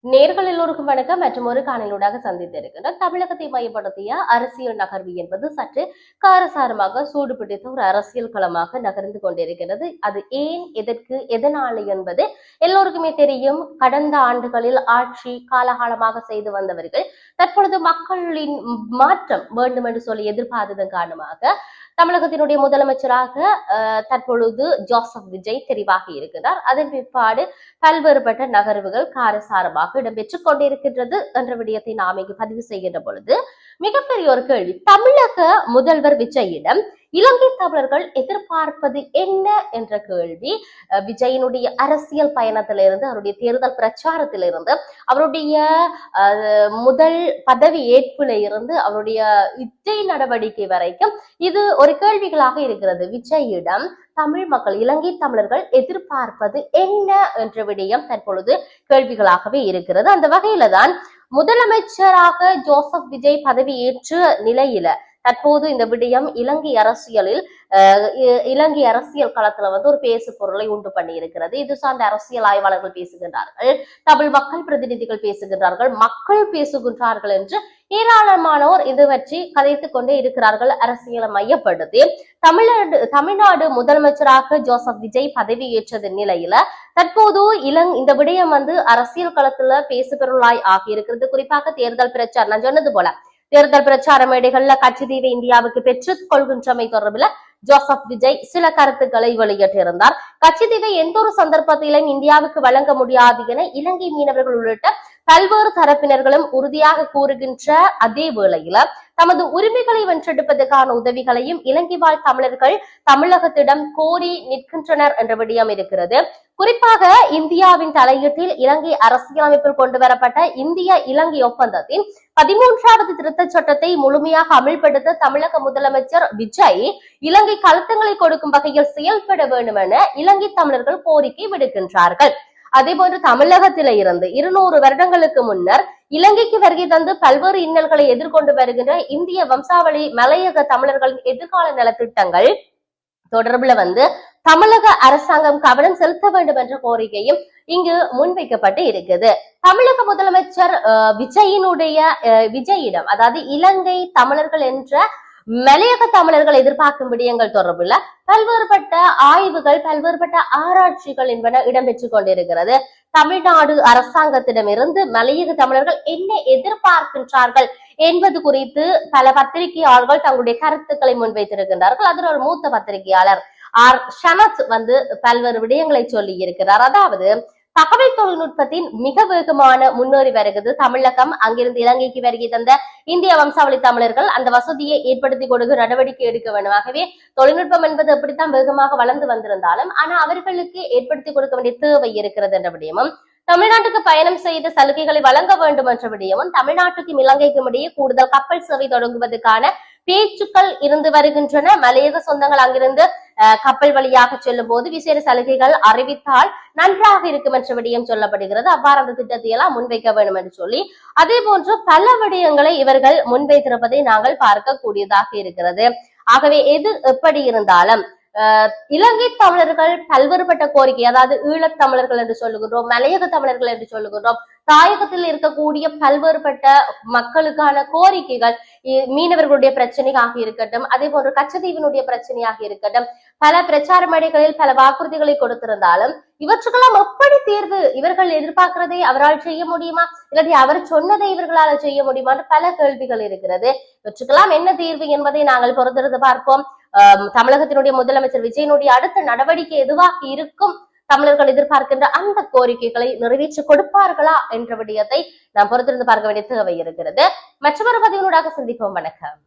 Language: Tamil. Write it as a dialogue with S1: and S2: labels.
S1: நேர்கள் எல்லோருக்கும் வணக்கம் மற்றும் ஒரு காணொலியூடாக சந்தித்திருக்கின்ற தமிழகத்தை மையப்படுத்திய அரசியல் நகர்வு என்பது சற்று காரசாரமாக சூடு பிடித்த ஒரு அரசியல் களமாக நகர்ந்து கொண்டிருக்கிறது. அது ஏன், எதற்கு, எதனால என்பது எல்லோருக்குமே தெரியும். கடந்த ஆண்டுகளில் ஆட்சி காலகாலமாக செய்து வந்தவர்கள் தற்பொழுது மக்களின் மாற்றம் வேண்டும் என்று சொல்லி எதிர்பார்த்ததன் காரணமாக தமிழகத்தினுடைய முதலமைச்சராக தற்பொழுது ஜோசப் விஜய் தெரிவாகி இருக்கிறார். அதன் பிற்பாடு பல்வேறுபட்ட நகர்வுகள் காரசாரமாக இடம்பெற்றுக் கொண்டிருக்கின்றது என்ற விடயத்தை நாம் இங்கு பதிவு செய்கின்ற பொழுது மிகப்பெரிய ஒரு கேள்வி, தமிழக முதல்வர் விஜயிடம் இலங்கை தமிழர்கள் எதிர்பார்ப்பது என்ன என்ற கேள்வி விஜயினுடைய அரசியல் பயணத்திலிருந்து, அவருடைய தேர்தல் பிரச்சாரத்திலிருந்து, அவருடைய முதல் பதவி ஏற்பில இருந்து அவருடைய இச்சை நடவடிக்கை வரைக்கும் இது ஒரு கேள்விகளாக இருக்கிறது. விஜயிடம் தமிழ் மக்கள், இலங்கை தமிழர்கள் எதிர்பார்ப்பது என்ன என்ற விடயம் தற்பொழுது கேள்விகளாகவே இருக்கிறது. அந்த வகையில தான் முதலமைச்சராக ஜோசப் விஜய் பதவி ஏற்ற நிலையில தற்போது இந்த விடயம் இலங்கை அரசியல் களத்துல ஒரு பேசு பொருளை உண்டு பண்ணி இருக்கிறது. இது சார்ந்த அரசியல் ஆய்வாளர்கள் பேசுகின்றார்கள், தமிழ் மக்கள் பிரதிநிதிகள் பேசுகின்றார்கள், மக்கள் பேசுகின்றார்கள் என்று ஏராளமானோர் இது பற்றி கதைத்துக் கொண்டே இருக்கிறார்கள். அரசியலை மையப்படுத்தி தமிழ்நாடு முதலமைச்சராக ஜோசப் விஜய் பதவி ஏற்றது நிலையில தற்போது இந்த விடயம் அரசியல் களத்துல பேசு பொருளாய் ஆகியிருக்கிறது. குறிப்பாக தேர்தல் பிரச்சாரம், நான் சொன்னது போல தேர்தல் பிரச்சார மேடைகள்ல கட்சித்தீவை இந்தியாவுக்கு பெற்றுக் கொள்கின்றமை தொடர்பில் ஜோசப் விஜய் சில கருத்துக்களை வெளியிட்டிருந்தார். கட்சித்தீவை எந்த ஒரு சந்தர்ப்பத்திலும் இந்தியாவுக்கு வழங்க முடியாது என இலங்கை மீனவர்கள் உள்ளிட்ட பல்வேறு தரப்பினர்களும் உறுதியாக கூறுகின்ற அதே வேளையில தமது உரிமைகளை வென்றெடுப்பதற்கான உதவிகளையும் இலங்கை வாழ் தமிழர்கள் தமிழகத்திடம் கோரி நிற்கின்றனர் என்ற விடயம் இருக்கிறது. குறிப்பாக இந்தியாவின் தலையீட்டில் இலங்கை அரசியலமைப்பில் கொண்டு வரப்பட்ட இந்திய இலங்கை ஒப்பந்தத்தின் 13வது திருத்தச் சட்டத்தை முழுமையாக அமல்படுத்த தமிழக முதலமைச்சர் விஜய் இலங்கை கழுத்தங்களை கொடுக்கும் வகையில் செயல்பட வேண்டும் என இலங்கை தமிழர்கள் கோரிக்கை விடுக்கின்றார்கள். அதே போன்று தமிழகத்தில இருந்து 200 வருடங்களுக்கு முன்னர் இலங்கைக்கு வருகை தந்து பல்வேறு இன்னல்களை எதிர்கொண்டு வருகின்ற இந்திய வம்சாவளி மலையக தமிழர்களின் எதிர்கால நலத்திட்டங்கள் தொடர்புல தமிழக அரசாங்கம் கவனம் செலுத்த வேண்டும் என்ற கோரிக்கையும் இங்கு முன்வைக்கப்பட்டு இருக்குது. தமிழக முதலமைச்சர் விஜயிடம், அதாவது இலங்கை தமிழர்கள் என்ற மலையக தமிழர்கள் எதிர்பார்க்கும் விடயங்கள் தொடர்புள்ள பல்வேறுபட்ட ஆய்வுகள், பல்வேறுபட்ட ஆராய்ச்சிகள் என்பன இடம்பெற்றுக் கொண்டிருக்கிறது. தமிழ்நாடு அரசாங்கத்திடமிருந்து மலையக தமிழர்கள் என்ன எதிர்பார்க்கின்றார்கள் என்பது குறித்து பல பத்திரிகையாளர்கள் தங்களுடைய கருத்துக்களை முன்வைத்திருக்கின்றார்கள். அதில் ஒரு மூத்த பத்திரிகையாளர் ஷனத் பல்வேறு விடயங்களை சொல்லி இருக்கிறார். அதாவது தகவல் தொழில்நுட்பத்தின் மிக வேகமான முன்னேறி வருகிறது தமிழகம். அங்கிருந்து இலங்கைக்கு வருகை தந்த இந்திய வம்சாவளி தமிழர்கள் அந்த வசதியை ஏற்படுத்தி கொடுக்க நடவடிக்கை எடுக்க வேண்டும். ஆகவே தொழில்நுட்பம் என்பது எப்படித்தான் வேகமாக வளர்ந்து வந்திருந்தாலும் ஆனா அவர்களுக்கு ஏற்படுத்தி கொடுக்க வேண்டிய தேவை இருக்கிறது என்ற விடயமும், தமிழ்நாட்டுக்கு பயணம் செய்த சலுகைகளை வழங்க வேண்டும் என்ற விடயமும், தமிழ்நாட்டுக்கும் இலங்கைக்கும் இடையே கூடுதல் கப்பல் சேவை தொடங்குவதற்கான பேச்சுக்கள் இருந்து வருகின்றன. மலையக சொந்தங்கள் அங்கிருந்து கப்பல் வழியாக செல்லும் போது விசேட சலுகைகள் அறிவித்தால் நன்றாக இருக்கும் என்ற விடயம் சொல்லப்படுகிறது. அவ்வாறு அந்த திட்டத்தை எல்லாம் முன்வைக்க வேண்டும் என்று சொல்லி அதே போன்று பல விடயங்களை இவர்கள் முன்வைத்திருப்பதை நாங்கள் பார்க்க கூடியதாக இருக்கிறது. ஆகவே எது எப்படி இருந்தாலும் இலங்கை தமிழர்கள் பல்வேறுபட்ட கோரிக்கை, அதாவது ஈழத் தமிழர்கள் என்று சொல்லுகின்றோம், மலையக தமிழர்கள் என்று சொல்லுகின்றோம், தாயகத்தில் இருக்கக்கூடிய பல்வேறுபட்ட மக்களுக்கான கோரிக்கைகள், மீனவர்களுடைய பிரச்சனையாக இருக்கட்டும், அதே போன்று கச்சத்தீவினுடைய பிரச்சனையாக இருக்கட்டும், பல பிரச்சார மேடைகளில் பல வாக்குறுதிகளை கொடுத்திருந்தாலும் இவற்றுக்கெல்லாம் எப்படி தீர்வு? இவர்கள் எதிர்பார்க்கிறதை அவரால் செய்ய முடியுமா, இல்லாட்டி அவர் சொன்னதை இவர்களால் செய்ய முடியுமா? பல கேள்விகள் இருக்கிறது. இவற்றுக்கெல்லாம் என்ன தீர்வு என்பதை நாங்கள் பொறுத்திருந்து பார்ப்போம். தமிழகத்தினுடைய முதலமைச்சர் விஜயனுடைய அடுத்த நடவடிக்கை எதுவாக இருக்கும்? தமிழர்கள் எதிர்பார்க்கின்ற அந்த கோரிக்கைகளை நிறைவேற்றி கொடுப்பார்களா என்ற விடயத்தை நாம் பொறுத்திருந்து பார்க்க வேண்டிய தேவை இருக்கிறது. மற்றொரு பதிவினூடாக சந்திப்போம். வணக்கம்.